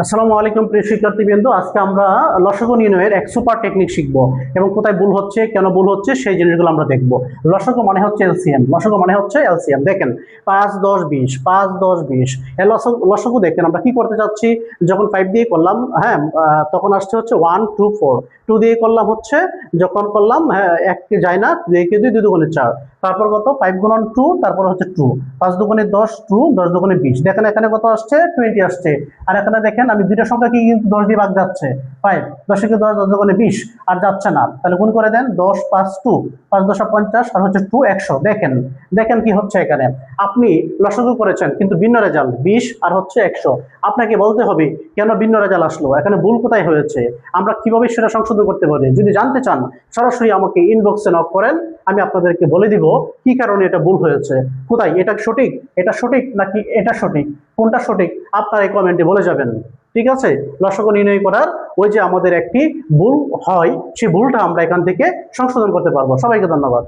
আসসালামু আলাইকুম প্রিয় শিক্ষার্থীবৃন্দ, আজকে আমরা লসাগু নির্ণয়ের এক সুপার টেকনিক শিখব এবং কোথায় ভুল হচ্ছে, কেন ভুল হচ্ছে সেই জিনিসগুলো আমরা দেখব। লসাগু মানে হচ্ছে এলসিএম। লসাগু মানে হচ্ছে এলসিএম। দেখেন 5 10 20, 5 10 20, এই লসাগু দেখেন আমরা কি করতে চাচ্ছি। যখন 5 দিয়ে করলাম, হ্যাঁ, তখন আসছে হচ্ছে 1 2 4। 2 দিয়ে করলাম হচ্ছে, যখন করলাম, হ্যাঁ, এক যায় না, 2 কে 2, 2 দুগুণে 4। তারপর কত, 5 গুণন 2, তারপর হচ্ছে 2, 5 দুগুণে 10, 2 10 দুগুণে 20। দেখেন এখানে কত আসছে, 20 আসছে। আর এখানে দেখেন আমি দুইটা সংখ্যাকে কিন্তু 10 দিয়ে ভাগ যাচ্ছে, 5 10 কে 10, 10 দুগুণে 20, আর যাচ্ছে না, তাহলে গুণ করে দেন। 10 5 2, 5 10 50, আর হচ্ছে 2 100। দেখেন দেখেন কি হচ্ছে এখানে, আপনি লসাগু করেছেন কিন্তু ভিন্ন রেজাল্ট 20 আর হচ্ছে 100। আপনাকে বলতে হবে কেন ভিন্ন রেজাল্ট আসলো, এখানে ভুল কোথায় হয়েছে, আমরা কিভাবে সেটা সংশোধন করতে পারি। যদি জানতে চান সরাসরি আমাকে ইনবক্সে নক করেন, আমি আপনাদেরকে বলে দিব কি কারণে এটা ভুল হয়েছে, কোথায় এটা সঠিক, এটা সঠিক নাকি এটা সঠিক, কোনটা সঠিক আপনারা এই কমেন্টে বলে যাবেন। ঠিক আছে, লসাগু নির্ণয় করার ওই যে আমাদের একটি ভুল হয়, সেই ভুলটা আমরা এখান থেকে সংশোধন করতে পারবো। সবাইকে ধন্যবাদ।